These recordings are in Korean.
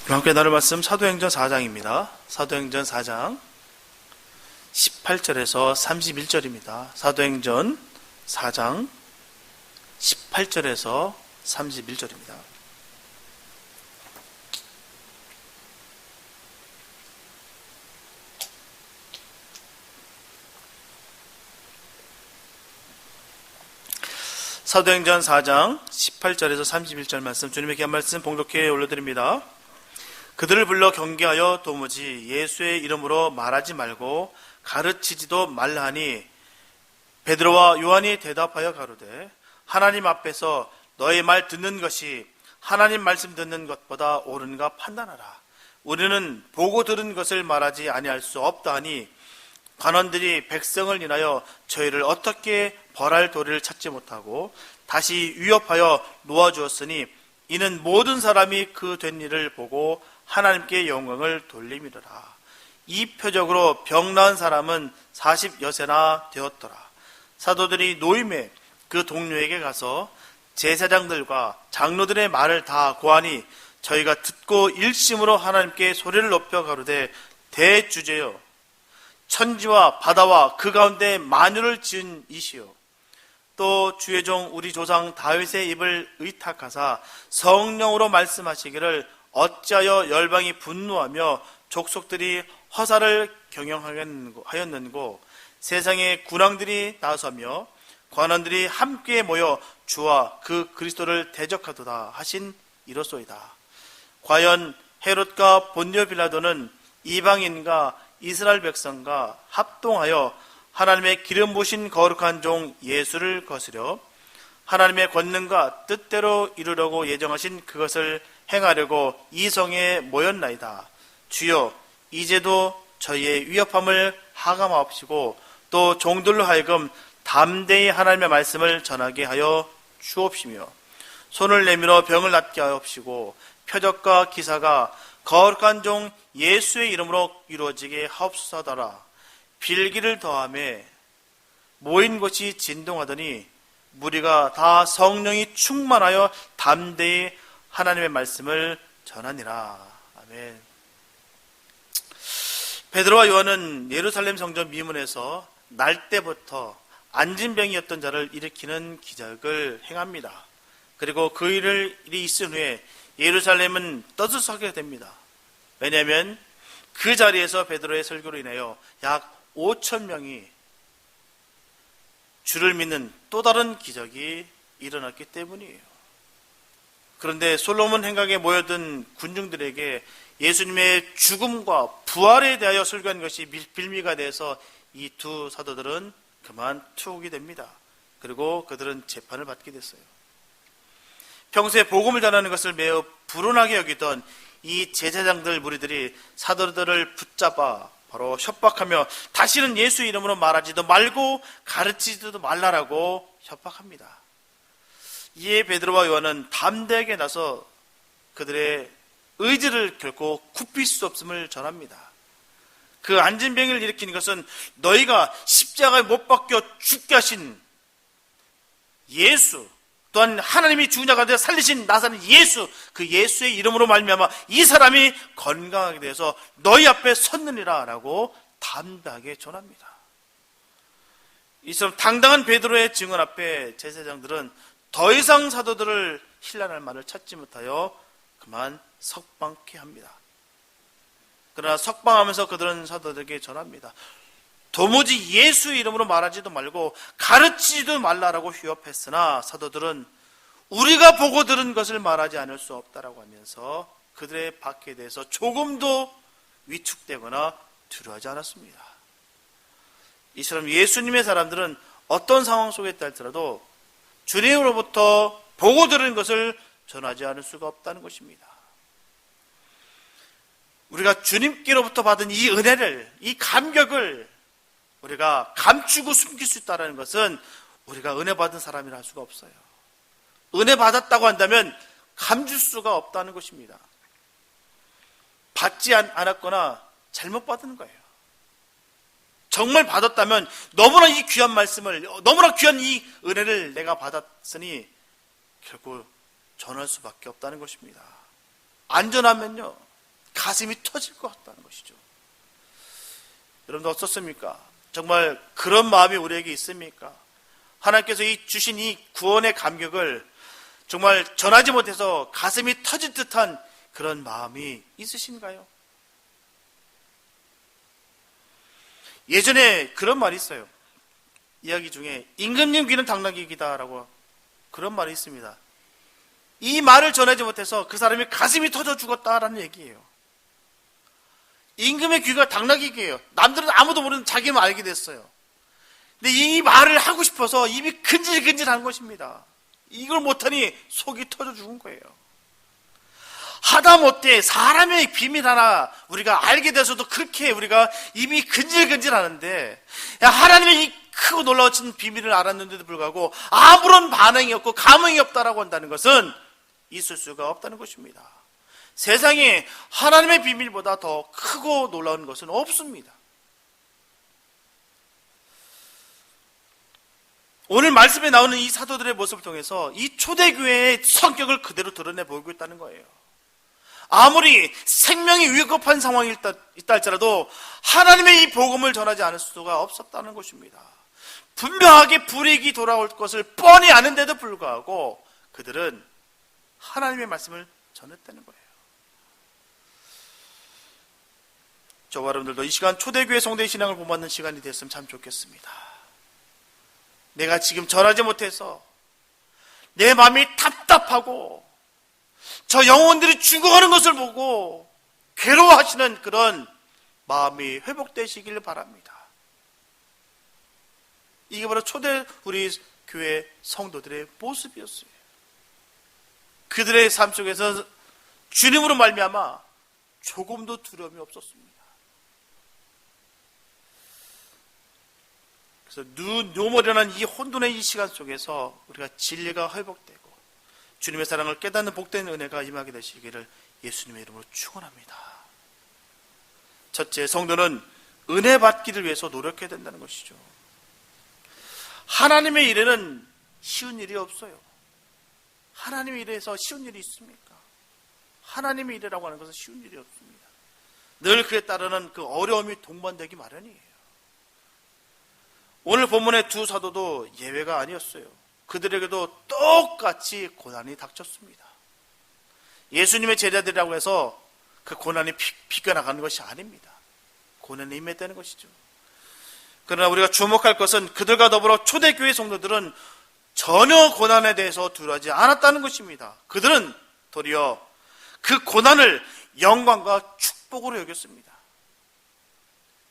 함께 나눌 말씀 사도행전 4장입니다. 사도행전 4장 18절에서 31절입니다. 사도행전 4장 18절에서 31절입니다. 사도행전 4장 18절에서 31절 말씀, 주님의 귀한 말씀 봉독해 올려드립니다. 그들을 불러 경계하여 도무지 예수의 이름으로 말하지 말고 가르치지도 말라 하니, 베드로와 요한이 대답하여 가로되, 하나님 앞에서 너의 말 듣는 것이 하나님 말씀 듣는 것보다 옳은가 판단하라. 우리는 보고 들은 것을 말하지 아니할 수 없다 하니, 관원들이 백성을 인하여 저희를 어떻게 벌할 도리를 찾지 못하고 다시 위협하여 놓아주었으니, 이는 모든 사람이 그 된 일을 보고 하나님께 영광을 돌림이로라. 이 표적으로 병 나은 사람은 40여세나 되었더라. 사도들이 노임에 그 동료에게 가서 제사장들과 장로들의 말을 다 고하니, 저희가 듣고 일심으로 하나님께 소리를 높여 가로되, 대주제여, 천지와 바다와 그 가운데 만유를 지은 이시여, 또 주의 종 우리 조상 다윗의 입을 의탁하사 성령으로 말씀하시기를, 어찌하여 열방이 분노하며 족속들이 허사를 경영하였는고, 세상의 군왕들이 나서며 관원들이 함께 모여 주와 그 그리스도를 대적하도다 하신 이로소이다. 과연 헤롯과 본디오 빌라도는 이방인과 이스라엘 백성과 합동하여 하나님의 기름 부으신 거룩한 종 예수를 거스려 하나님의 권능과 뜻대로 이루려고 예정하신 그것을 행하려고 이 성에 모였나이다. 주여, 이제도 저희의 위협함을 하감하옵시고 또 종들로 하여금 담대히 하나님의 말씀을 전하게 하여 주옵시며, 손을 내밀어 병을 낫게 하옵시고 표적과 기사가 거룩한 종 예수의 이름으로 이루어지게 하옵소서더라. 빌기를 더하매 모인 곳이 진동하더니 무리가 다 성령이 충만하여 담대히 하나님의 말씀을 전하니라. 아멘. 베드로와 요한은 예루살렘 성전 미문에서 날 때부터 안진병이었던 자를 일으키는 기적을 행합니다. 그리고 그 일이 있은 후에 예루살렘은 떠들썩하게 됩니다. 왜냐하면 그 자리에서 베드로의 설교로 인하여 약 5,000명이 주를 믿는 또 다른 기적이 일어났기 때문이에요. 그런데 솔로몬 행각에 모여든 군중들에게 예수님의 죽음과 부활에 대하여 설교한 것이 빌미가 돼서 이 두 사도들은 그만 투옥이 됩니다. 그리고 그들은 재판을 받게 됐어요. 평소에 복음을 전하는 것을 매우 불운하게 여기던 이 제사장들 무리들이 사도들을 붙잡아 바로 협박하며 다시는 예수 이름으로 말하지도 말고 가르치지도 말라라고 협박합니다. 이에 베드로와 요한은 담대하게 나서 그들의 의지를 결코 굽힐 수 없음을 전합니다. 그 안진병을 일으키는 것은 너희가 십자가에 못 박혀 죽게 하신 예수, 또한 하나님이 죽은 자가 되어 살리신 나사렛 예수, 그 예수의 이름으로 말미암아 이 사람이 건강하게 되어서 너희 앞에 섰느니라 라고 담대하게 전합니다. 이처럼 당당한 베드로의 증언 앞에 제사장들은 더 이상 사도들을 힐난할 말을 찾지 못하여 그만 석방케 합니다. 그러나 석방하면서 그들은 사도들에게 전합니다. 도무지 예수 이름으로 말하지도 말고 가르치지도 말라라고 휴협했으나 사도들은 우리가 보고 들은 것을 말하지 않을 수 없다라고 하면서 그들의 박해에 대해서 조금도 위축되거나 두려워하지 않았습니다. 이처럼 예수님의 사람들은 어떤 상황 속에 있다 할지라도 주님으로부터 보고 들은 것을 전하지 않을 수가 없다는 것입니다. 우리가 주님께로부터 받은 이 은혜를, 이 감격을 우리가 감추고 숨길 수 있다는 것은 우리가 은혜 받은 사람이라 할 수가 없어요. 은혜 받았다고 한다면 감출 수가 없다는 것입니다. 받지 않았거나 잘못 받은 거예요. 정말 받았다면 너무나 이 귀한 말씀을, 너무나 귀한 이 은혜를 내가 받았으니 결국 전할 수밖에 없다는 것입니다. 안전하면요, 가슴이 터질 것 같다는 것이죠. 여러분 어떻습니까? 정말 그런 마음이 우리에게 있습니까? 하나님께서 주신 이 구원의 감격을 정말 전하지 못해서 가슴이 터질 듯한 그런 마음이 있으신가요? 예전에 그런 말이 있어요. 이야기 중에 임금님 귀는 당나귀 귀다라고 그런 말이 있습니다. 이 말을 전하지 못해서 그 사람이 가슴이 터져 죽었다라는 얘기예요. 임금의 귀가 당나귀 귀예요. 남들은 아무도 모르는 자기만 알게 됐어요. 근데 이 말을 하고 싶어서 입이 근질근질한 것입니다. 이걸 못하니 속이 터져 죽은 거예요. 하다못해 사람의 비밀 하나 우리가 알게 돼서도 그렇게 우리가 입이 근질근질하는데 하나님의 이 크고 놀라운 비밀을 알았는데도 불구하고 아무런 반응이 없고 감흥이 없다라고 한다는 것은 있을 수가 없다는 것입니다. 세상에 하나님의 비밀보다 더 크고 놀라운 것은 없습니다. 오늘 말씀에 나오는 이 사도들의 모습을 통해서 이 초대교회의 성격을 그대로 드러내 보이고 있다는 거예요. 아무리 생명이 위급한 상황이 있다 할지라도 하나님의 이 복음을 전하지 않을 수가 없었다는 것입니다. 분명하게 불이익이 돌아올 것을 뻔히 아는데도 불구하고 그들은 하나님의 말씀을 전했다는 거예요. 저와 여러분들도 이 시간 초대교회 성도의 신앙을 본받는 시간이 됐으면 참 좋겠습니다. 내가 지금 전하지 못해서 내 마음이 답답하고 저 영혼들이 죽어가는 것을 보고 괴로워하시는 그런 마음이 회복되시길 바랍니다. 이게 바로 초대 우리 교회 성도들의 모습이었어요. 그들의 삶 속에서 주님으로 말미암아 조금도 두려움이 없었습니다. 그래서 노멀연한 이 혼돈의 이 시간 속에서 우리가 진리가 회복되고 주님의 사랑을 깨닫는 복된 은혜가 임하게 되시기를 예수님의 이름으로 축원합니다. 첫째, 성도는 은혜 받기를 위해서 노력해야 된다는 것이죠. 하나님의 일에는 쉬운 일이 없어요. 하나님의 일에서 쉬운 일이 있습니까? 하나님의 일이라고 하는 것은 쉬운 일이 없습니다. 늘 그에 따르는 그 어려움이 동반되기 마련이에요. 오늘 본문의 두 사도도 예외가 아니었어요. 그들에게도 똑같이 고난이 닥쳤습니다. 예수님의 제자들이라고 해서 그 고난이 비껴나가는 것이 아닙니다. 고난에 임했다는 것이죠. 그러나 우리가 주목할 것은 그들과 더불어 초대교회 성도들은 전혀 고난에 대해서 두려워하지 않았다는 것입니다. 그들은 도리어 그 고난을 영광과 축복으로 여겼습니다.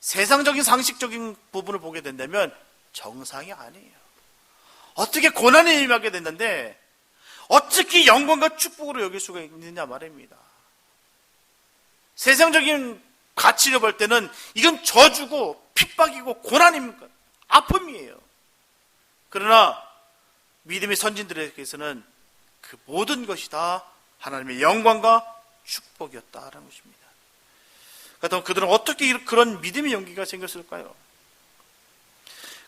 세상적인 상식적인 부분을 보게 된다면 정상이 아니에요. 어떻게 고난이 임하게 됐는데 어떻게 영광과 축복으로 여길 수가 있느냐 말입니다. 세상적인 가치로 볼 때는 이건 저주고 핍박이고 고난입니까? 아픔이에요. 그러나 믿음의 선진들에게서는 그 모든 것이 다 하나님의 영광과 축복이었다라는 것입니다. 그렇다면 그들은 어떻게 그런 믿음의 용기가 생겼을까요?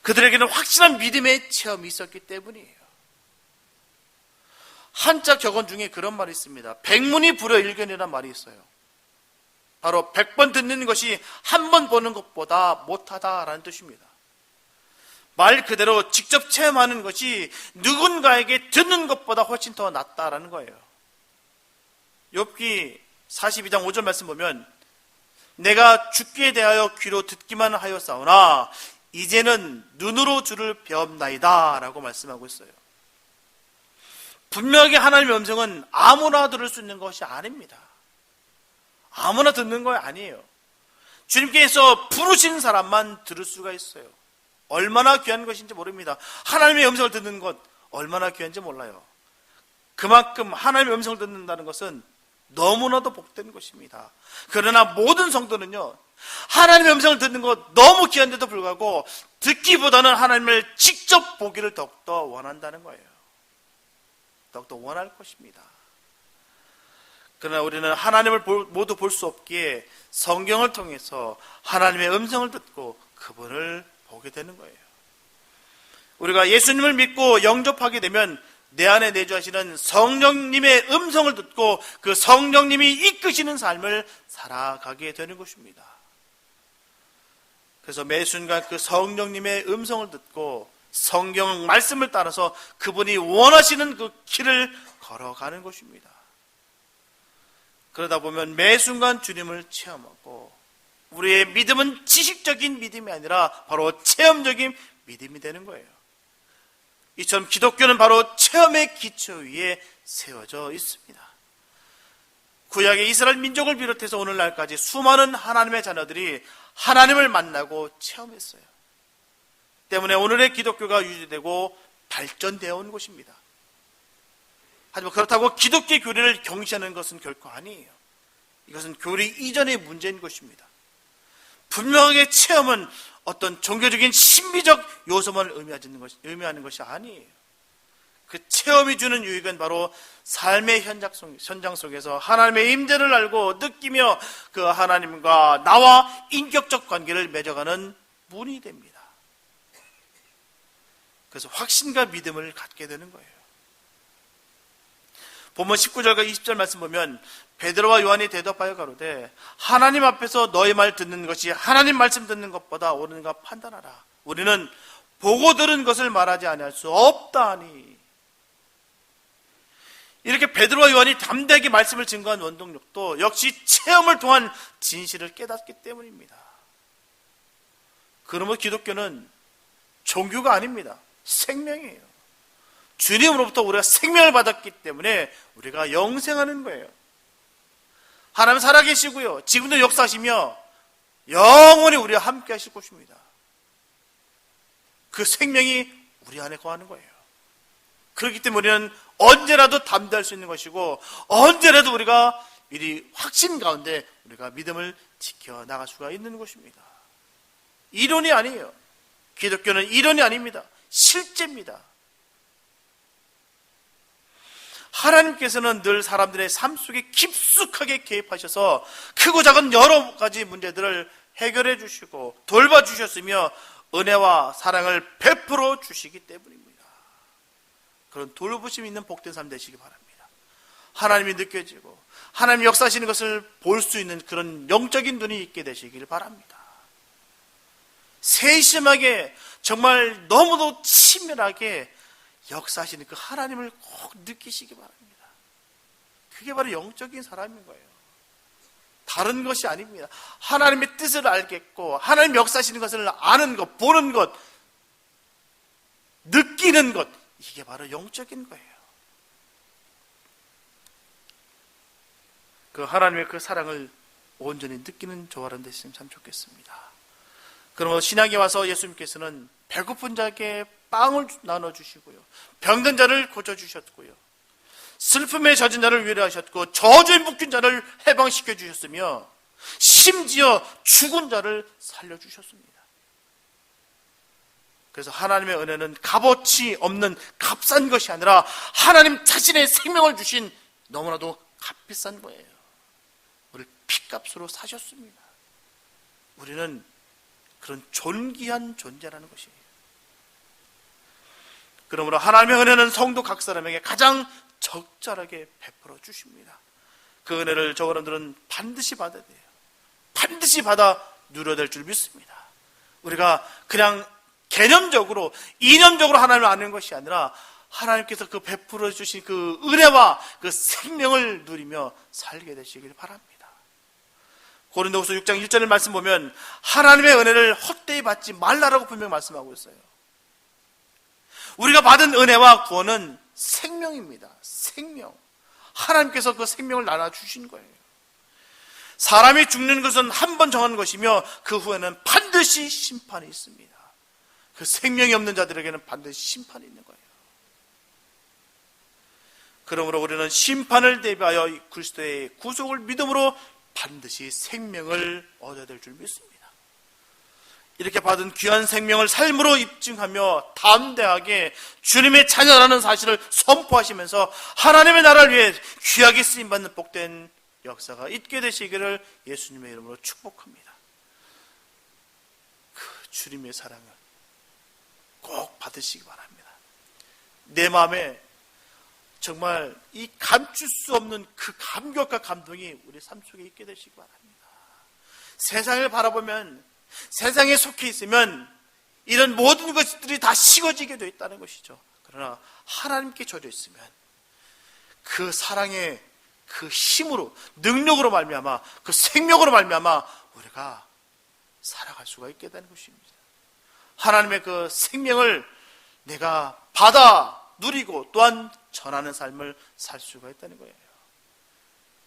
그들에게는 확실한 믿음의 체험이 있었기 때문이에요. 한자 격언 중에 그런 말이 있습니다. 백문이 불여일견이라는 말이 있어요. 바로 100번 듣는 것이 한 번 보는 것보다 못하다라는 뜻입니다. 말 그대로 직접 체험하는 것이 누군가에게 듣는 것보다 훨씬 더 낫다라는 거예요. 욥기 42장 5절 말씀 보면 내가 주께 대하여 귀로 듣기만 하였사오나 이제는 눈으로 주를 배웁나이다 라고 말씀하고 있어요. 분명히 하나님의 음성은 아무나 들을 수 있는 것이 아닙니다. 아무나 듣는 거 아니에요. 주님께서 부르신 사람만 들을 수가 있어요. 얼마나 귀한 것인지 모릅니다. 하나님의 음성을 듣는 것 얼마나 귀한지 몰라요. 그만큼 하나님의 음성을 듣는다는 것은 너무나도 복된 것입니다. 그러나 모든 성도는요, 하나님의 음성을 듣는 것 너무 귀한데도 불구하고 듣기보다는 하나님을 직접 보기를 더욱더 원한다는 거예요. 더욱더 원할 것입니다. 그러나 우리는 하나님을 모두 볼 수 없기에 성경을 통해서 하나님의 음성을 듣고 그분을 보게 되는 거예요. 우리가 예수님을 믿고 영접하게 되면 내 안에 내주하시는 성령님의 음성을 듣고 그 성령님이 이끄시는 삶을 살아가게 되는 것입니다. 그래서 매 순간 그 성령님의 음성을 듣고 성경 말씀을 따라서 그분이 원하시는 그 길을 걸어가는 것입니다. 그러다 보면 매 순간 주님을 체험하고 우리의 믿음은 지식적인 믿음이 아니라 바로 체험적인 믿음이 되는 거예요. 이처럼 기독교는 바로 체험의 기초 위에 세워져 있습니다. 구약의 이스라엘 민족을 비롯해서 오늘날까지 수많은 하나님의 자녀들이 하나님을 만나고 체험했어요. 때문에 오늘의 기독교가 유지되고 발전되어 온 것입니다. 하지만 그렇다고 기독교 교리를 경시하는 것은 결코 아니에요. 이것은 교리 이전의 문제인 것입니다. 분명하게 체험은 어떤 종교적인 신비적 요소만 의미하는 것이 아니에요. 그 체험이 주는 유익은 바로 삶의 현장 속에서 하나님의 임재를 알고 느끼며 그 하나님과 나와 인격적 관계를 맺어가는 문이 됩니다. 그래서 확신과 믿음을 갖게 되는 거예요. 본문 19절과 20절 말씀 보면 베드로와 요한이 대답하여 가로되 하나님 앞에서 너희 말 듣는 것이 하나님 말씀 듣는 것보다 옳은가 판단하라. 우리는 보고 들은 것을 말하지 아니할 수 없다 하니. 이렇게 베드로와 요한이 담대하게 말씀을 증거한 원동력도 역시 체험을 통한 진실을 깨닫기 때문입니다. 그러므로 기독교는 종교가 아닙니다. 생명이에요. 주님으로부터 우리가 생명을 받았기 때문에 우리가 영생하는 거예요. 하나님 살아계시고요. 지금도 역사하시며 영원히 우리와 함께 하실 것입니다. 그 생명이 우리 안에 거하는 거예요. 그렇기 때문에 우리는 언제라도 담대할 수 있는 것이고 언제라도 우리가 미리 확신 가운데 우리가 믿음을 지켜나갈 수가 있는 것입니다. 이론이 아니에요. 기독교는 이론이 아닙니다. 실제입니다. 하나님께서는 늘 사람들의 삶 속에 깊숙하게 개입하셔서 크고 작은 여러 가지 문제들을 해결해 주시고 돌봐주셨으며 은혜와 사랑을 베풀어 주시기 때문입니다. 그런 돌보심 있는 복된 삶 되시기 바랍니다. 하나님이 느껴지고 하나님 역사하시는 것을 볼 수 있는 그런 영적인 눈이 있게 되시길 바랍니다. 세심하게 정말 너무도 친밀하게 역사하시는 그 하나님을 꼭 느끼시기 바랍니다. 그게 바로 영적인 사람인 거예요. 다른 것이 아닙니다. 하나님의 뜻을 알겠고 하나님 역사하시는 것을 아는 것, 보는 것, 느끼는 것, 이게 바로 영적인 거예요. 그 하나님의 그 사랑을 온전히 느끼는 저와 여러분 되시면 참 좋겠습니다. 그러므로 신약에 와서 예수님께서는 배고픈 자에게 빵을 나눠주시고요, 병든 자를 고쳐주셨고요, 슬픔에 젖은 자를 위로하셨고 저주에 묶인 자를 해방시켜 주셨으며 심지어 죽은 자를 살려주셨습니다. 그래서 하나님의 은혜는 값어치 없는 값싼 것이 아니라 하나님 자신의 생명을 주신 너무나도 값비싼 거예요. 우리를 핏값으로 사셨습니다. 우리는 그런 존귀한 존재라는 것이에요. 그러므로 하나님의 은혜는 성도 각 사람에게 가장 적절하게 베풀어 주십니다. 그 은혜를 저 여러분들은 반드시 받아야 돼요. 반드시 받아 누려야 될 줄 믿습니다. 우리가 그냥 개념적으로, 이념적으로 하나님을 아는 것이 아니라 하나님께서 그 베풀어 주신 그 은혜와 그 생명을 누리며 살게 되시길 바랍니다. 고린도후서 6장 1절의 말씀 보면 하나님의 은혜를 헛되이 받지 말라라고 분명히 말씀하고 있어요. 우리가 받은 은혜와 구원은 생명입니다. 생명. 하나님께서 그 생명을 나눠주신 거예요. 사람이 죽는 것은 한 번 정한 것이며 그 후에는 반드시 심판이 있습니다. 그 생명이 없는 자들에게는 반드시 심판이 있는 거예요. 그러므로 우리는 심판을 대비하여 그리스도의 구속을 믿음으로 반드시 생명을 얻어야 될 줄 믿습니다. 이렇게 받은 귀한 생명을 삶으로 입증하며 담대하게 주님의 자녀라는 사실을 선포하시면서 하나님의 나라를 위해 귀하게 쓰임받는 복된 역사가 있게 되시기를 예수님의 이름으로 축복합니다. 그 주님의 사랑을 꼭 받으시기 바랍니다. 내 마음에 정말 이 감출 수 없는 그 감격과 감동이 우리 삶 속에 있게 되시기 바랍니다. 세상을 바라보면, 세상에 속해 있으면 이런 모든 것들이 다 식어지게 되어 있다는 것이죠. 그러나 하나님께 젖어 있으면 그 사랑의 그 힘으로, 능력으로 말미암아, 그 생명으로 말미암아 우리가 살아갈 수가 있게 되는 것입니다. 하나님의 그 생명을 내가 받아 누리고 또한 전하는 삶을 살 수가 있다는 거예요.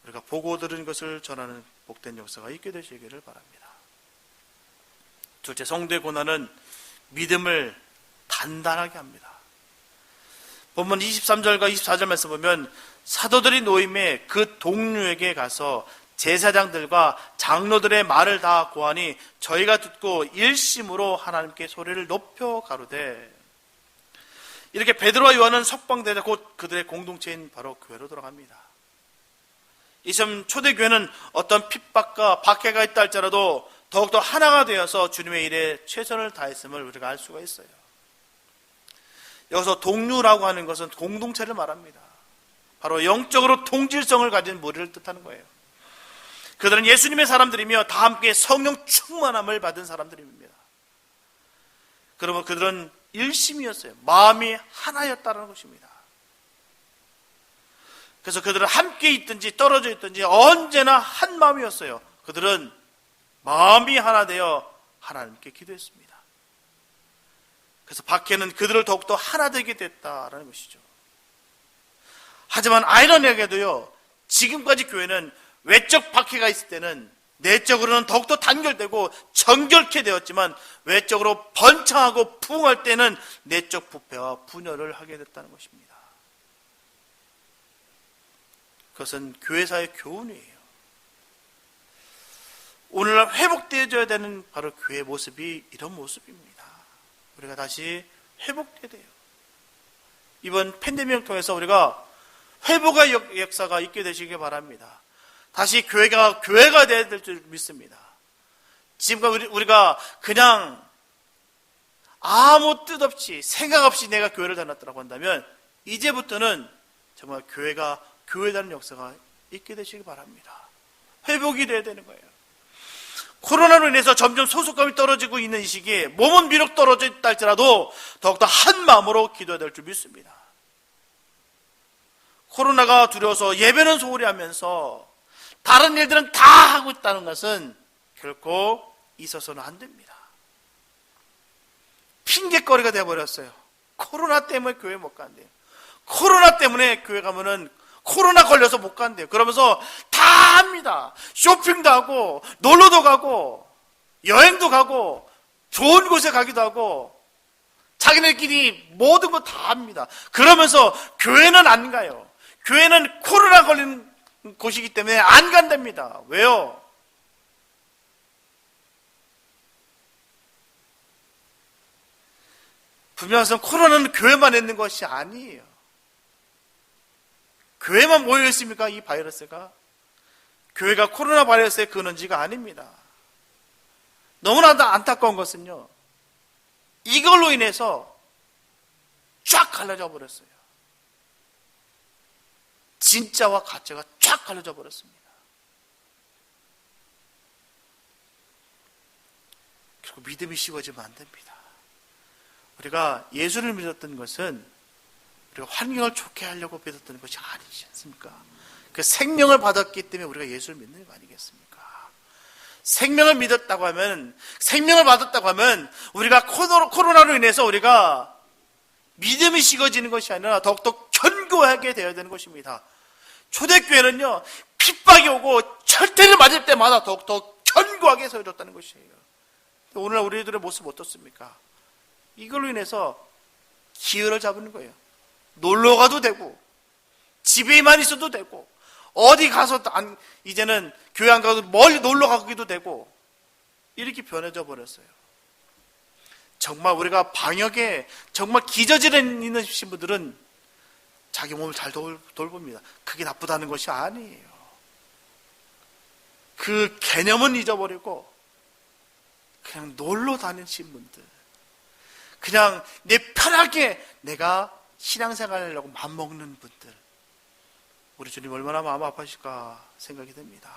우리가 보고 들은 것을 전하는 복된 역사가 있게 되시기를 바랍니다. 둘째, 성도의 고난은 믿음을 단단하게 합니다. 본문 23절과 24절 말씀 보면 사도들이 노임에 그 동료에게 가서 제사장들과 장로들의 말을 다 고하니 저희가 듣고 일심으로 하나님께 소리를 높여 가로되. 이렇게 베드로와 요한은 석방되자 곧 그들의 공동체인 바로 교회로 돌아갑니다. 이처럼 초대교회는 어떤 핍박과 박해가 있다 할지라도 더욱더 하나가 되어서 주님의 일에 최선을 다했음을 우리가 알 수가 있어요. 여기서 동료라고 하는 것은 공동체를 말합니다. 바로 영적으로 동질성을 가진 무리를 뜻하는 거예요. 그들은 예수님의 사람들이며 다 함께 성령 충만함을 받은 사람들입니다. 그러면 그들은 일심이었어요. 마음이 하나였다는 것입니다. 그래서 그들은 함께 있든지 떨어져 있든지 언제나 한 마음이었어요. 그들은 마음이 하나 되어 하나님께 기도했습니다. 그래서 박해는 그들을 더욱더 하나 되게 됐다라는 것이죠. 하지만 아이러니하게도요, 지금까지 교회는 외적 박해가 있을 때는 내적으로는 더욱더 단결되고 정결케 되었지만 외적으로 번창하고 부흥할 때는 내적 부패와 분열을 하게 됐다는 것입니다. 그것은 교회사의 교훈이에요. 오늘날 회복되어져야 되는 바로 교회의 모습이 이런 모습입니다. 우리가 다시 회복돼야 돼요. 이번 팬데믹을 통해서 우리가 회복의 역사가 있게 되시길 바랍니다. 다시 교회가 되어야 될 줄 믿습니다. 지금까지 우리가 그냥 아무 뜻 없이 생각 없이 내가 교회를 다녔다고 한다면 이제부터는 정말 교회가 교회라는 역사가 있게 되시길 바랍니다. 회복이 돼야 되는 거예요. 코로나로 인해서 점점 소속감이 떨어지고 있는 이 시기에 몸은 비록 떨어져 있다 할지라도 더욱더 한 마음으로 기도해야 될 줄 믿습니다. 코로나가 두려워서 예배는 소홀히 하면서 다른 일들은 다 하고 있다는 것은 결코 있어서는 안 됩니다. 핑계거리가 되어버렸어요. 코로나 때문에 교회 못 간대요. 코로나 때문에 교회 가면은 코로나 걸려서 못 간대요. 그러면서 다 합니다. 쇼핑도 하고 놀러도 가고 여행도 가고 좋은 곳에 가기도 하고 자기네끼리 모든 거 다 합니다. 그러면서 교회는 안 가요. 교회는 코로나 걸린 곳이기 때문에 안 간답니다. 왜요? 분명한 것은 코로나는 교회만 있는 것이 아니에요. 교회만 모여 있습니까? 이 바이러스가? 교회가 코로나 바이러스의 근원지가 아닙니다. 너무나 안타까운 것은요, 이걸로 인해서 쫙 갈라져 버렸어요. 진짜와 가짜가 쫙 갈라져 버렸습니다. 결국 믿음이 식어지면 안 됩니다. 우리가 예수를 믿었던 것은 우리가 환경을 좋게 하려고 믿었던 것이 아니지 않습니까? 그 생명을 받았기 때문에 우리가 예수를 믿는 거 아니겠습니까? 생명을 믿었다고 하면, 생명을 받았다고 하면 우리가 코로나로 인해서 우리가 믿음이 식어지는 것이 아니라 더욱더 견고하게 되어야 되는 것입니다. 초대교회는요, 핍박이 오고 철퇴를 맞을 때마다 더욱더 견고하게 서줬다는 것이에요. 오늘날 우리들의 모습 어떻습니까? 이걸로 인해서 기회를 잡는 거예요. 놀러 가도 되고 집에만 있어도 되고 어디 가서 이제는 교회 안 가도 멀리 놀러 가기도 되고 이렇게 변해져 버렸어요. 정말 우리가 방역에 정말 기저질에 있는 분들은 자기 몸을 잘 돌봅니다. 그게 나쁘다는 것이 아니에요. 그 개념은 잊어버리고 그냥 놀러 다니신 분들, 그냥 내 편하게 내가 신앙생활을 하려고 맘먹는 분들, 우리 주님 얼마나 마음 아파하실까 생각이 됩니다.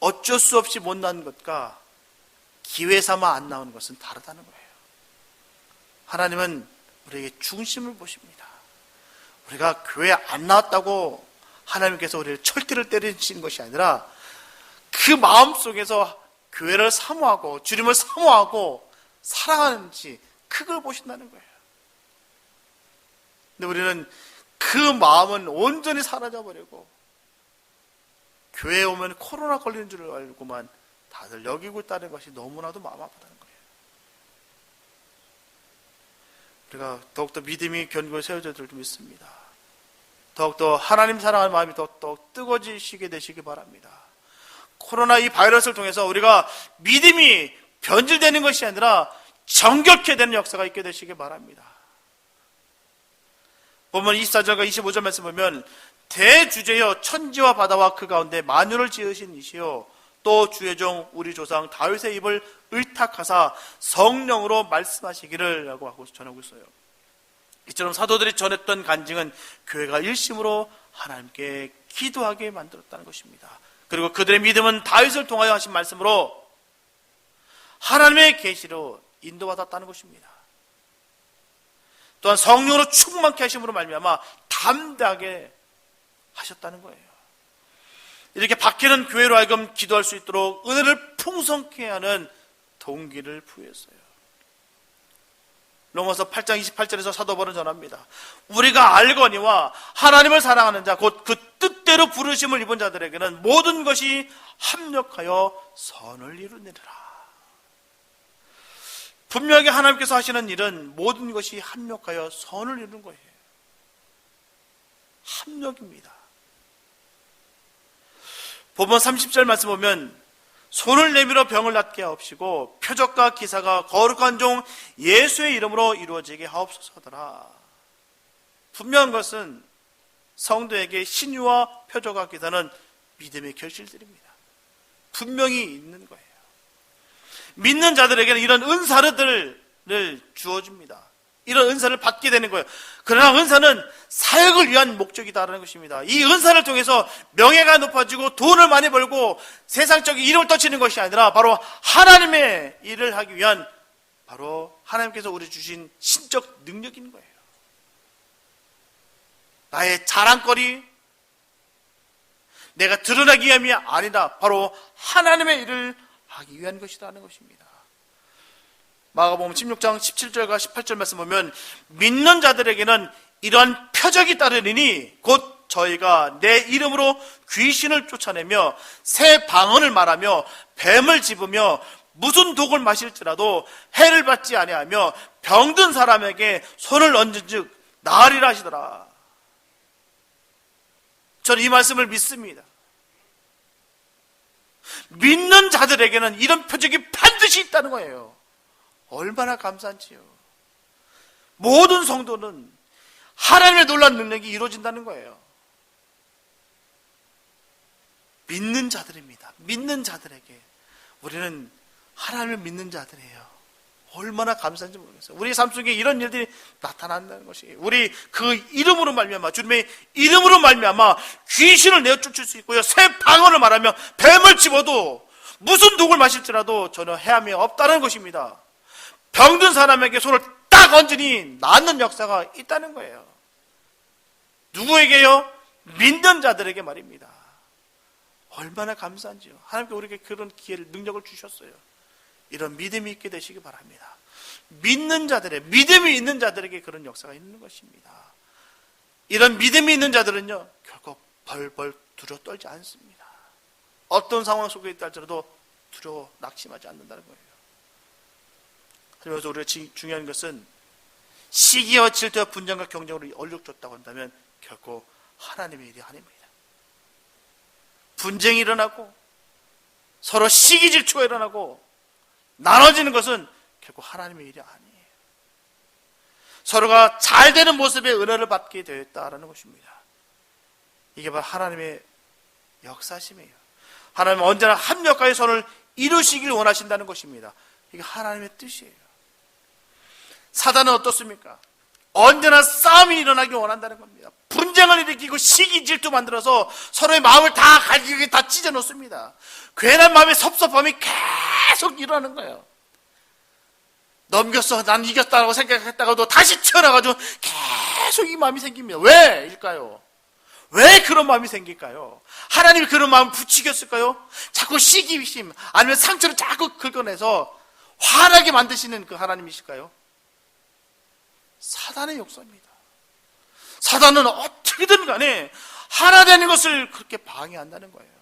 어쩔 수 없이 못난 것과 기회 삼아 안 나오는 것은 다르다는 거예요. 하나님은 우리에게 중심을 보십니다. 우리가 교회 안 나왔다고 하나님께서 우리를 철퇴를 때리시는 것이 아니라 그 마음 속에서 교회를 사모하고 주님을 사모하고 사랑하는지 그걸 보신다는 거예요. 근데 우리는 그 마음은 온전히 사라져버리고 교회에 오면 코로나 걸리는 줄 알고만 다들 여기고 있다는 것이 너무나도 마음 아프다는 거예요. 우리가 더욱더 믿음이 견고히 세워져야 될 줄 믿습니다. 더욱더 하나님 사랑하는 마음이 더 뜨거워지시게 되시기 바랍니다. 코로나 이 바이러스를 통해서 우리가 믿음이 변질되는 것이 아니라 정결케 되는 역사가 있게 되시기 바랍니다. 보면 24절과 25절 말씀 보면 대주제여 천지와 바다와 그 가운데 만유를 지으신 이시여 또 주의 종 우리 조상 다윗의 입을 의탁하사 성령으로 말씀하시기를 라고 하고 전하고 있어요. 이처럼 사도들이 전했던 간증은 교회가 일심으로 하나님께 기도하게 만들었다는 것입니다. 그리고 그들의 믿음은 다윗을 통하여 하신 말씀으로 하나님의 계시로 인도받았다는 것입니다. 또한 성령으로 충만케 하심으로 말미암아 담대하게 하셨다는 거예요. 이렇게 박해는 교회로 하여금 기도할 수 있도록 은혜를 풍성케 하는 동기를 부여했어요. 로마서 8장 28절에서 사도 바울은 전합니다. 우리가 알거니와 하나님을 사랑하는 자 곧 그 뜻대로 부르심을 입은 자들에게는 모든 것이 합력하여 선을 이루느니라. 분명히 하나님께서 하시는 일은 모든 것이 합력하여 선을 이루는 거예요. 합력입니다. 본문 30절 말씀 보면 손을 내밀어 병을 낫게 하옵시고 표적과 기사가 거룩한 종 예수의 이름으로 이루어지게 하옵소서 하더라. 분명한 것은 성도에게 신유와 표적과 기사는 믿음의 결실들입니다. 분명히 있는 거예요. 믿는 자들에게는 이런 은사들을 주어줍니다. 이런 은사를 받게 되는 거예요. 그러나 은사는 사역을 위한 목적이다라는 것입니다. 이 은사를 통해서 명예가 높아지고 돈을 많이 벌고 세상적인 이름을 떨치는 것이 아니라 바로 하나님의 일을 하기 위한 바로 하나님께서 우리 주신 신적 능력인 거예요. 나의 자랑거리, 내가 드러나기 위함이 아니라 바로 하나님의 일을 하기 위한 것이라는 것입니다. 마가복음 16장 17절과 18절 말씀 보면 믿는 자들에게는 이러한 표적이 따르리니 곧 저희가 내 이름으로 귀신을 쫓아내며 새 방언을 말하며 뱀을 집으며 무슨 독을 마실지라도 해를 받지 아니하며 병든 사람에게 손을 얹은즉 나으리라 하시더라. 저는 이 말씀을 믿습니다. 믿는 자들에게는 이런 표적이 반드시 있다는 거예요. 얼마나 감사한지요. 모든 성도는 하나님의 놀라운 능력이 이루어진다는 거예요. 믿는 자들입니다. 믿는 자들에게 우리는 하나님을 믿는 자들이에요. 얼마나 감사한지 모르겠어요. 우리 삶 속에 이런 일들이 나타난다는 것이 우리 그 이름으로 말미암아 주님의 이름으로 말미암아 귀신을 내어 쫓을 수 있고요. 새 방언을 말하며 뱀을 집어도 무슨 독을 마실지라도 전혀 해함이 없다는 것입니다. 병든 사람에게 손을 딱 얹으니 낫는 역사가 있다는 거예요. 누구에게요? 믿는 자들에게 말입니다. 얼마나 감사한지요. 하나님께 우리에게 그런 기회를 능력을 주셨어요. 이런 믿음이 있게 되시기 바랍니다. 믿는 자들의 믿음이 있는 자들에게 그런 역사가 있는 것입니다. 이런 믿음이 있는 자들은요 결코 벌벌 두려워 떨지 않습니다. 어떤 상황 속에 있다 할지라도 두려워 낙심하지 않는다는 거예요. 그래서 우리가 중요한 것은 시기와 질투와 분쟁과 경쟁으로 얼룩졌다고 한다면 결코 하나님의 일이 아닙니다. 분쟁이 일어나고 서로 시기 질투가 일어나고 나눠지는 것은 결코 하나님의 일이 아니에요. 서로가 잘 되는 모습의 은혜를 받게 되었다라는 것입니다. 이게 바로 하나님의 역사심이에요. 하나님은 언제나 합력하여 선을 이루시길 원하신다는 것입니다. 이게 하나님의 뜻이에요. 사단은 어떻습니까? 언제나 싸움이 일어나길 원한다는 겁니다. 분쟁을 일으키고 시기 질투 만들어서 서로의 마음을 다 갈기게 다 찢어 놓습니다. 괜한 마음의 섭섭함이 계속 일어나는 거예요. 넘겼어, 난 이겼다라고 생각했다가도 다시 튀어나가지고 계속 이 마음이 생깁니다. 왜일까요? 왜 그런 마음이 생길까요? 하나님이 그런 마음을 부추겼을까요? 자꾸 시기심 아니면 상처를 자꾸 긁어내서 화나게 만드시는 그 하나님이실까요? 사단의 역사입니다. 사단은 어떻게든 간에 하나 되는 것을 그렇게 방해한다는 거예요.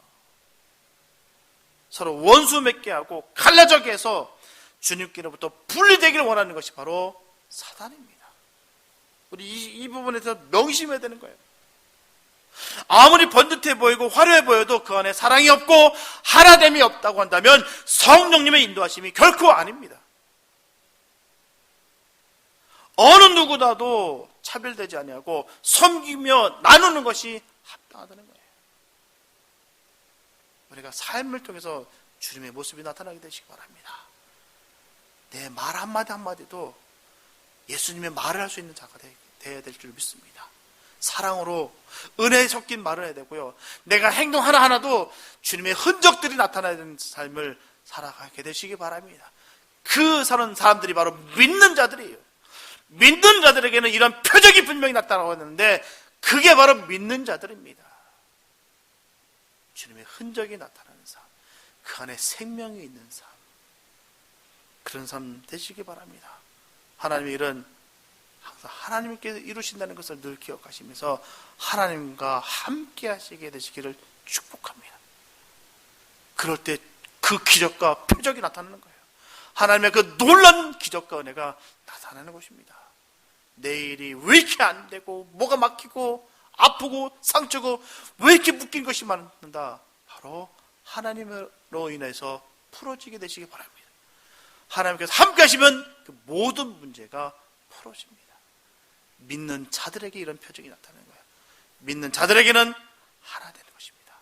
서로 원수 맺게 하고 갈라져게 해서 주님께로부터 분리되기를 원하는 것이 바로 사단입니다. 우리 이 부분에서 명심해야 되는 거예요. 아무리 번듯해 보이고 화려해 보여도 그 안에 사랑이 없고 하나됨이 없다고 한다면 성령님의 인도하심이 결코 아닙니다. 어느 누구라도 차별되지 아니하고 섬기며 나누는 것이 합당하다는 거예요. 우리가 삶을 통해서 주님의 모습이 나타나게 되시기 바랍니다. 내 말 한마디 한마디도 예수님의 말을 할 수 있는 자가 되어야 될 줄 믿습니다. 사랑으로 은혜에 섞인 말을 해야 되고요. 내가 행동 하나하나도 주님의 흔적들이 나타나야 되는 삶을 살아가게 되시기 바랍니다. 그 사는 사람들이 바로 믿는 자들이에요. 믿는 자들에게는 이런 표적이 분명히 나타나는데 그게 바로 믿는 자들입니다. 주님의 흔적이 나타나는 삶, 그 안에 생명이 있는 삶, 그런 삶 되시기 바랍니다. 하나님의 일은 항상 하나님께서 이루신다는 것을 늘 기억하시면서 하나님과 함께 하시게 되시기를 축복합니다. 그럴 때 그 기적과 표적이 나타나는 거예요. 하나님의 그 놀라운 기적과 은혜가 나타나는 것입니다. 내 일이 왜 이렇게 안 되고 뭐가 막히고 아프고 상처고 왜 이렇게 묶인 것이 많은가? 바로 하나님으로 인해서 풀어지게 되시기 바랍니다. 하나님께서 함께 하시면 그 모든 문제가 풀어집니다. 믿는 자들에게 이런 표정이 나타나는 거예요. 믿는 자들에게는 하나 되는 것입니다.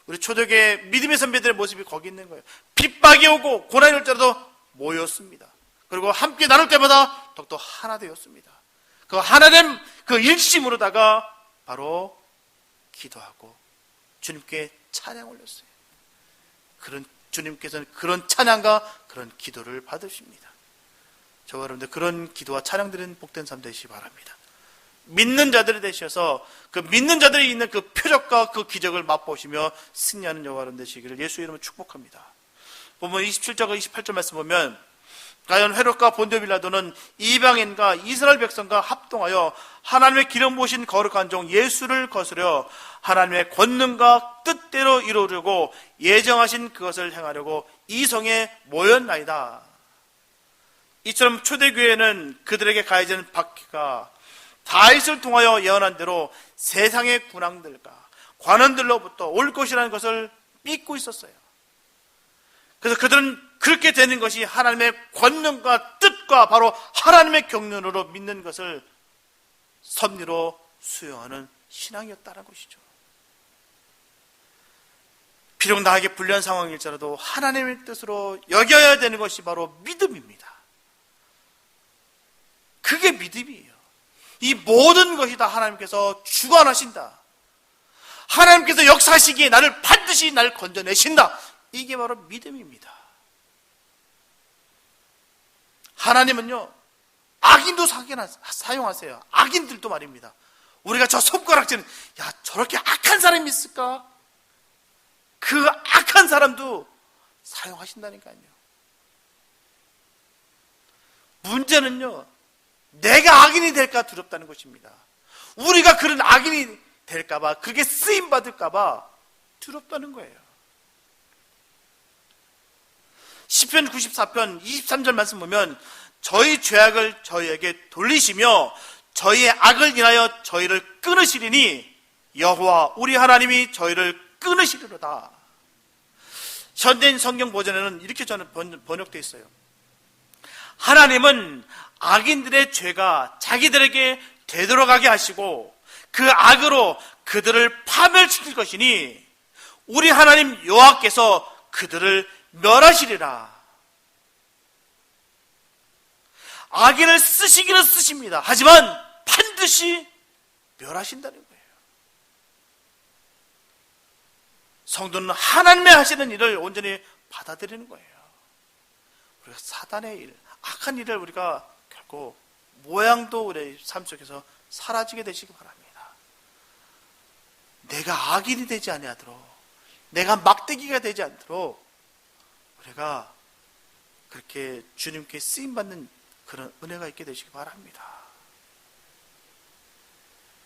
우리 초대교회 믿음의 선배들의 모습이 거기 있는 거예요. 핍박이 오고 고난이 올지라도 모였습니다. 그리고 함께 나눌 때마다 더욱더 하나 되었습니다. 그 하나됨, 그 일심으로다가 바로 기도하고 주님께 찬양 올렸어요. 그런 주님께서는 그런 찬양과 그런 기도를 받으십니다. 저와 여러분들 그런 기도와 찬양 드리는 복된 삶 되시기 바랍니다. 믿는 자들이 되셔서 그 믿는 자들이 있는 그 표적과 그 기적을 맛보시며 승리하는 저와 여러분 되시기를 예수 이름으로 축복합니다. 보면 27절과 28절 말씀 보면 과연 헤롯과 본디오 빌라도는 이방인과 이스라엘 백성과 합동하여 하나님의 기름 부으신 거룩한 종 예수를 거스려 하나님의 권능과 뜻대로 이루려고 예정하신 그것을 행하려고 이 성에 모였나이다. 이처럼 초대교회는 그들에게 가해지는 박해가 다윗을 통하여 예언한 대로 세상의 군왕들과 관원들로부터 올 것이라는 것을 믿고 있었어요. 그래서 그들은 그렇게 되는 것이 하나님의 권능과 뜻과 바로 하나님의 경륜으로 믿는 것을 섭리로 수용하는 신앙이었다는 것이죠. 비록 나에게 불리한 상황일지라도 하나님의 뜻으로 여겨야 되는 것이 바로 믿음입니다. 그게 믿음이에요. 이 모든 것이 다 하나님께서 주관하신다. 하나님께서 역사하시기에 나를 반드시 날 건져내신다. 이게 바로 믿음입니다. 하나님은요, 악인도 사용하세요. 악인들도 말입니다. 우리가 저 손가락질은, 야, 저렇게 악한 사람이 있을까? 그 악한 사람도 사용하신다니까요. 문제는요, 내가 악인이 될까 두렵다는 것입니다. 우리가 그런 악인이 될까봐, 그게 쓰임받을까봐 두렵다는 거예요. 시편 94편 23절 말씀 보면 저희 죄악을 저희에게 돌리시며 저희의 악을 인하여 저희를 끊으시리니 여호와 우리 하나님이 저희를 끊으시리로다. 현대인 성경 버전에는 이렇게 저는 번역되어 있어요. 하나님은 악인들의 죄가 자기들에게 되돌아가게 하시고 그 악으로 그들을 파멸시킬 것이니 우리 하나님 여호와께서 그들을 멸하시리라. 악인을 쓰시기는 쓰십니다. 하지만 반드시 멸하신다는 거예요. 성도는 하나님의 하시는 일을 온전히 받아들이는 거예요. 우리가 사단의 일, 악한 일을 우리가 결국 모양도 우리 삶 속에서 사라지게 되시기 바랍니다. 내가 악인이 되지 아니하도록, 내가 막대기가 되지 않도록 우리가 그렇게 주님께 쓰임받는 그런 은혜가 있게 되시기 바랍니다.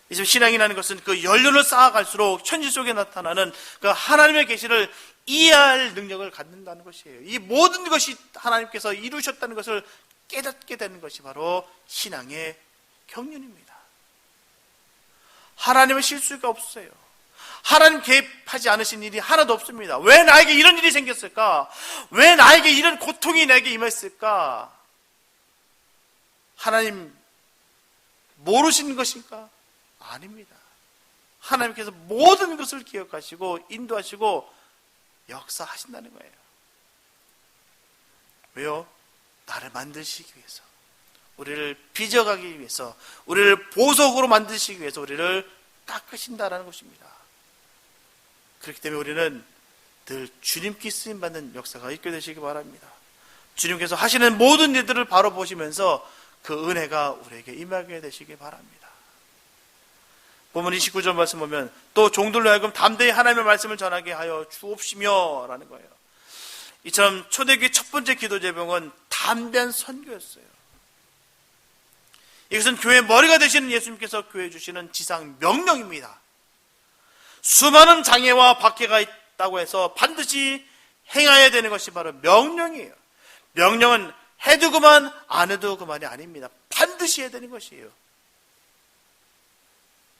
이제 신앙이라는 것은 그 연륜을 쌓아갈수록 현실 속에 나타나는 그 하나님의 계시를 이해할 능력을 갖는다는 것이에요. 이 모든 것이 하나님께서 이루셨다는 것을 깨닫게 되는 것이 바로 신앙의 경륜입니다. 하나님은 실수가 없어요. 하나님 개입하지 않으신 일이 하나도 없습니다. 왜 나에게 이런 일이 생겼을까? 왜 나에게 이런 고통이 나에게 임했을까? 하나님 모르시는 것인가? 아닙니다. 하나님께서 모든 것을 기억하시고 인도하시고 역사하신다는 거예요. 왜요? 나를 만드시기 위해서, 우리를 빚어가기 위해서, 우리를 보석으로 만드시기 위해서 우리를 닦으신다라는 것입니다. 그렇기 때문에 우리는 늘 주님께 쓰임받는 역사가 있게 되시기 바랍니다. 주님께서 하시는 모든 일들을 바로 보시면서 그 은혜가 우리에게 임하게 되시기 바랍니다. 본문 29절 말씀 보면 또 종들로 하여금 담대히 하나님의 말씀을 전하게 하여 주옵시며 라는 거예요. 이처럼 초대교회 첫 번째 기도 제목은 담대한 선교였어요. 이것은 교회의 머리가 되시는 예수님께서 교회에 주시는 지상 명령입니다. 수많은 장애와 박해가 있다고 해서 반드시 행해야 되는 것이 바로 명령이에요. 명령은 해도 그만 안 해도 그만이 아닙니다. 반드시 해야 되는 것이에요.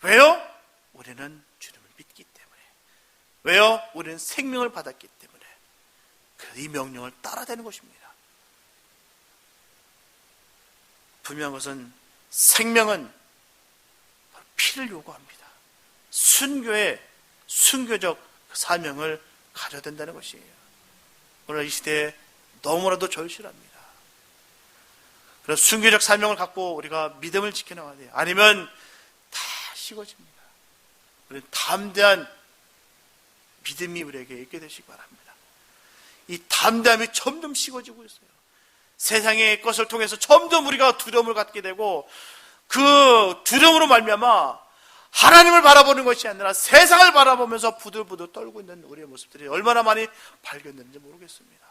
왜요? 우리는 주님을 믿기 때문에. 왜요? 우리는 생명을 받았기 때문에. 이 명령을 따라야 되는 것입니다. 분명한 것은 생명은 피를 요구합니다. 순교적 사명을 가져야 된다는 것이에요. 오늘 이 시대에 너무나도 절실합니다. 그래서 순교적 사명을 갖고 우리가 믿음을 지켜나가야 돼요. 아니면 다 식어집니다. 우리는 담대한 믿음이 우리에게 있게 되시기 바랍니다. 이 담대함이 점점 식어지고 있어요. 세상의 것을 통해서 점점 우리가 두려움을 갖게 되고 그 두려움으로 말미암아 하나님을 바라보는 것이 아니라 세상을 바라보면서 부들부들 떨고 있는 우리의 모습들이 얼마나 많이 발견되는지 모르겠습니다.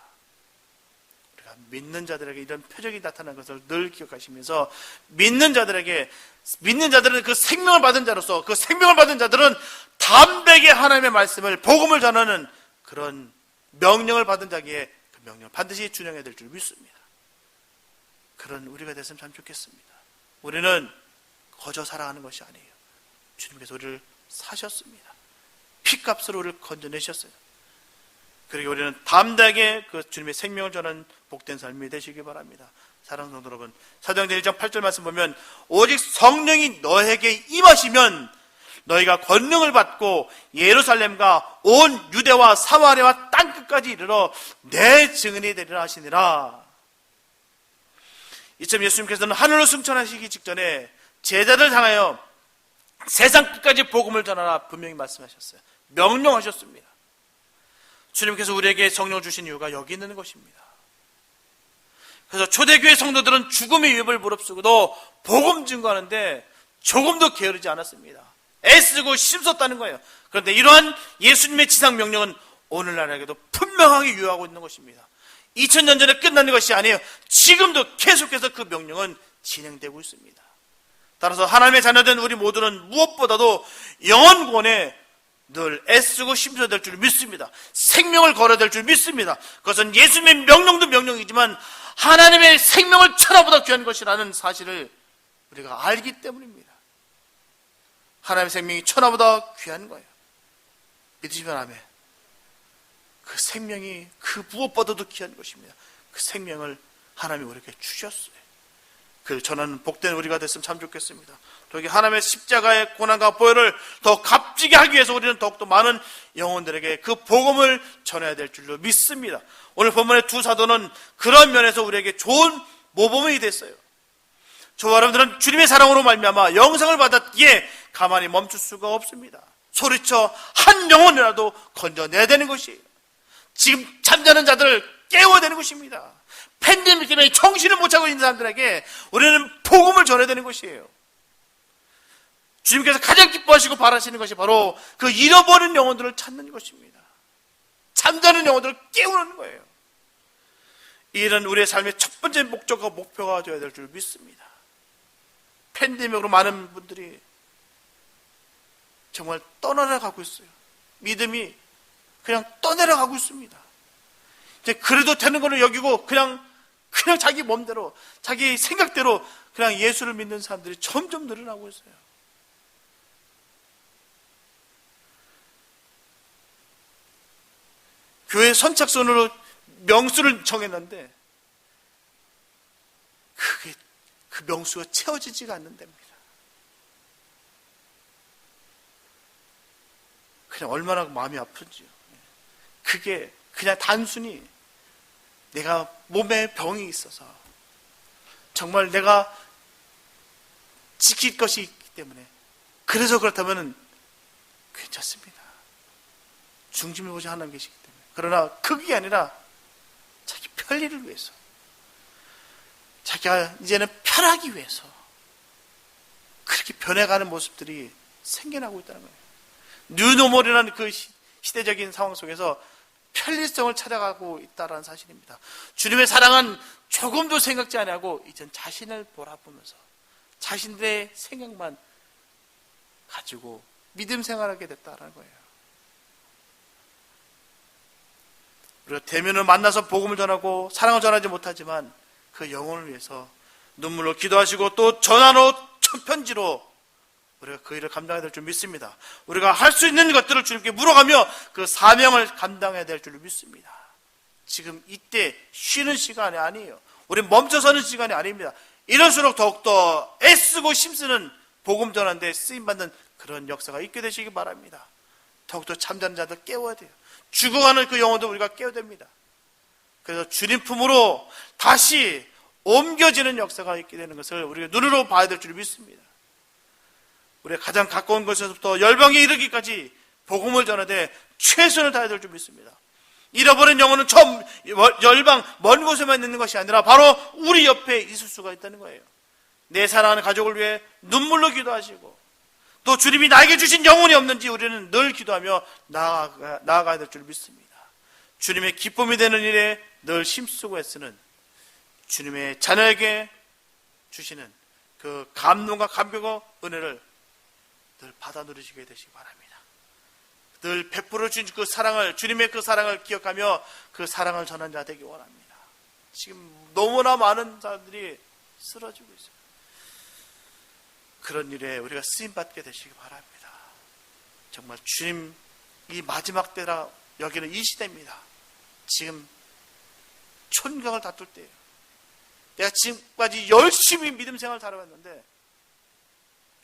우리가 믿는 자들에게 이런 표적이 나타난 것을 늘 기억하시면서 믿는 자들은 그 생명을 받은 자로서 그 생명을 받은 자들은 담대하게 하나님의 말씀을 복음을 전하는 그런 명령을 받은 자기에 그 명령을 반드시 준행해야 될 줄 믿습니다. 그런 우리가 됐으면 참 좋겠습니다. 우리는 거저 살아가는 것이 아니에요. 주님께서 우리를 사셨습니다. 피값으로 우리를 건져내셨어요. 그러기 우리는 담대하게 그 주님의 생명을 전하는 복된 삶이 되시기 바랍니다. 사랑하는 성도 여러분, 사도행전 1장 8절 말씀 보면 오직 성령이 너에게 임하시면 너희가 권능을 받고 예루살렘과 온 유대와 사마리아와 땅끝까지 이르러 내 증인이 되리라 하시니라. 이처럼 예수님께서는 하늘로 승천하시기 직전에 제자들 향하여 세상 끝까지 복음을 전하라 분명히 말씀하셨어요. 명령하셨습니다. 주님께서 우리에게 성령을 주신 이유가 여기 있는 것입니다. 그래서 초대교회 성도들은 죽음의 위협을 무릅쓰고도 복음 증거하는데 조금도 게으르지 않았습니다. 애쓰고 힘썼다는 거예요. 그런데 이러한 예수님의 지상 명령은 오늘날에게도 분명하게 유효하고 있는 것입니다. 2000년 전에 끝나는 것이 아니에요. 지금도 계속해서 그 명령은 진행되고 있습니다. 따라서 하나님의 자녀된 우리 모두는 무엇보다도 영원 구원에 늘 애쓰고 힘써야 될 줄 믿습니다. 생명을 걸어야 될 줄 믿습니다. 그것은 예수님의 명령도 명령이지만 하나님의 생명을 천하보다 귀한 것이라는 사실을 우리가 알기 때문입니다. 하나님의 생명이 천하보다 귀한 거예요. 믿으시면 아멘. 그 생명이 그 무엇보다도 귀한 것입니다. 그 생명을 하나님이 우리에게 주셨어요. 그 전하는 복된 우리가 됐으면 참 좋겠습니다. 더욱이 하나님의 십자가의 고난과 보혈을 더 값지게 하기 위해서 우리는 더욱더 많은 영혼들에게 그 복음을 전해야 될 줄로 믿습니다. 오늘 본문의 두 사도는 그런 면에서 우리에게 좋은 모범이 됐어요. 저와 여러분들은 주님의 사랑으로 말미암아 영생을 받았기에 가만히 멈출 수가 없습니다. 소리쳐 한 영혼이라도 건져내야 되는 것이에요. 지금 잠자는 자들을 깨워야 되는 것입니다. 팬데믹 때문에 정신을 못 차고 있는 사람들에게 우리는 복음을 전해야 되는 것이에요. 주님께서 가장 기뻐하시고 바라시는 것이 바로 그 잃어버린 영혼들을 찾는 것입니다. 잠자는 영혼들을 깨우는 거예요. 이 일은 우리의 삶의 첫 번째 목적과 목표가 되어야 될 줄 믿습니다. 팬데믹으로 많은 분들이 정말 떠나가고 있어요. 믿음이 그냥 떠내려가고 있습니다. 이제 그래도 되는 거를 여기고 그냥 자기 몸대로, 자기 생각대로 그냥 예수를 믿는 사람들이 점점 늘어나고 있어요. 교회 선착순으로 명수를 정했는데 그 명수가 채워지지가 않는답니다. 그냥 얼마나 마음이 아픈지요. 그게 그냥 단순히 내가 몸에 병이 있어서 정말 내가 지킬 것이 있기 때문에 그래서 그렇다면 괜찮습니다. 중심을 보시 하나님 계시기 때문에. 그러나 그게 아니라 자기 편리를 위해서, 자기가 이제는 편하기 위해서 그렇게 변해가는 모습들이 생겨나고 있다는 거예요. 뉴노멀이라는 그 시대적인 상황 속에서 편리성을 찾아가고 있다는 사실입니다. 주님의 사랑은 조금도 생각지 않고 이젠 자신을 바라보면서 자신들의 생각만 가지고 믿음 생활하게 됐다는 거예요. 우리가 대면을 만나서 복음을 전하고 사랑을 전하지 못하지만 그 영혼을 위해서 눈물로 기도하시고 또 전화로 첫 편지로 우리가 그 일을 감당해야 될 줄 믿습니다. 우리가 할 수 있는 것들을 주님께 물어가며 그 사명을 감당해야 될 줄 믿습니다. 지금 이때 쉬는 시간이 아니에요. 우리 멈춰서는 시간이 아닙니다. 이럴수록 더욱더 애쓰고 힘쓰는 복음 전하는데 쓰임받는 그런 역사가 있게 되시기 바랍니다. 더욱더 잠자는 자들 깨워야 돼요. 죽어가는 그 영혼도 우리가 깨워야 됩니다. 그래서 주님 품으로 다시 옮겨지는 역사가 있게 되는 것을 우리가 눈으로 봐야 될 줄 믿습니다. 우리가 가장 가까운 곳에서부터 열방에 이르기까지 복음을 전하되 최선을 다해야 될 줄 믿습니다. 잃어버린 영혼은 열방 먼 곳에만 있는 것이 아니라 바로 우리 옆에 있을 수가 있다는 거예요. 내 사랑하는 가족을 위해 눈물로 기도하시고 또 주님이 나에게 주신 영혼이 없는지 우리는 늘 기도하며 나아가야 될 줄 믿습니다. 주님의 기쁨이 되는 일에 늘 힘쓰고 애쓰는 주님의 자녀에게 주시는 그 감동과 감격과 은혜를 늘 받아 누리시게 되시기 바랍니다. 늘 베풀어 주신 그 사랑을, 주님의 그 사랑을 기억하며 그 사랑을 전하는 자 되기 원합니다. 지금 너무나 많은 사람들이 쓰러지고 있어요. 그런 일에 우리가 쓰임받게 되시기 바랍니다. 정말 주님 이 마지막 때라 여기는 이 시대입니다. 지금 촌경을 다툴 때예요. 내가 지금까지 열심히 믿음 생활을 살아왔는데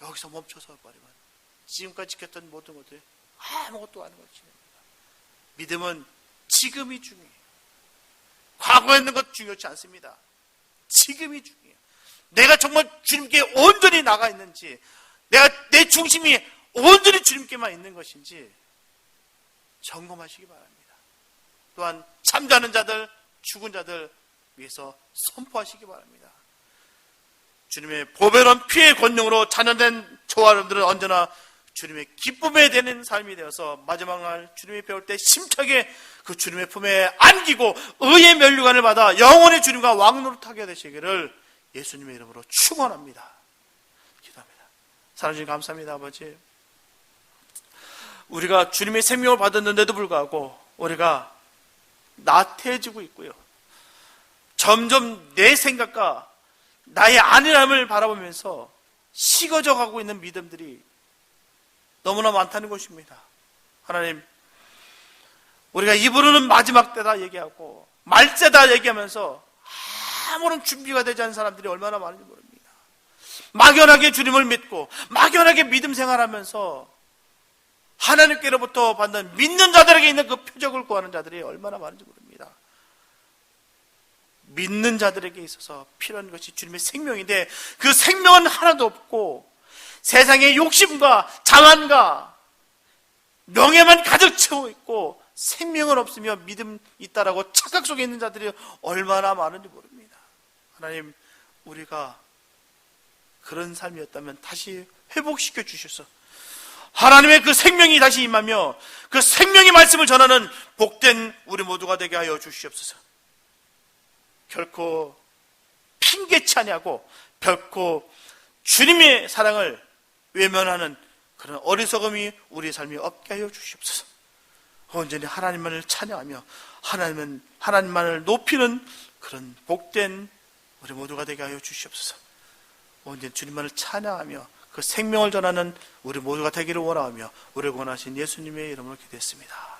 여기서 멈춰서 버리면 지금까지 지켰던 모든 것들이 아무것도 아닌 것입니다. 믿음은 지금이 중요해요. 과거에 있는 것 중요치 않습니다. 지금이 중요해요. 내가 정말 주님께 온전히 나가 있는지, 내가 내 중심이 온전히 주님께만 있는 것인지 점검하시기 바랍니다. 또한 잠자는 자들, 죽은 자들 위해서 선포하시기 바랍니다. 주님의 보배로운 피의 권능으로 자녀된 저와 여러분들은 언제나 주님의 기쁨에 되는 삶이 되어서 마지막 날 주님이 배울 때 심차게 그 주님의 품에 안기고 의의 면류관을 받아 영원히 주님과 왕노릇하게 되시기를 예수님의 이름으로 축원합니다. 기도합니다. 사랑해 주님 감사합니다. 아버지, 우리가 주님의 생명을 받았는데도 불구하고 우리가 나태해지고 있고요, 점점 내 생각과 나의 안일함을 바라보면서 식어져 가고 있는 믿음들이 너무나 많다는 것입니다. 하나님, 우리가 입으로는 마지막 때다 얘기하고 말세다 얘기하면서 아무런 준비가 되지 않은 사람들이 얼마나 많은지 모릅니다. 막연하게 주님을 믿고 막연하게 믿음 생활하면서 하나님께로부터 받는 믿는 자들에게 있는 그 표적을 구하는 자들이 얼마나 많은지 모릅니다. 믿는 자들에게 있어서 필요한 것이 주님의 생명인데 그 생명은 하나도 없고 세상의 욕심과 자만과 명예만 가득 채워 있고 생명은 없으며 믿음 있다라고 착각 속에 있는 자들이 얼마나 많은지 모릅니다. 하나님, 우리가 그런 삶이었다면 다시 회복시켜 주셔서 하나님의 그 생명이 다시 임하며 그 생명의 말씀을 전하는 복된 우리 모두가 되게 하여 주시옵소서. 결코 핑계치 아니하고 결코 주님의 사랑을 외면하는 그런 어리석음이 우리의 삶이 없게 하여 주시옵소서. 온전히 하나님만을 찬양하며 하나님만을 높이는 그런 복된 우리 모두가 되게 하여 주시옵소서. 온전히 주님만을 찬양하며 그 생명을 전하는 우리 모두가 되기를 원하며 우리를 원하신 예수님의 이름으로 기도했습니다.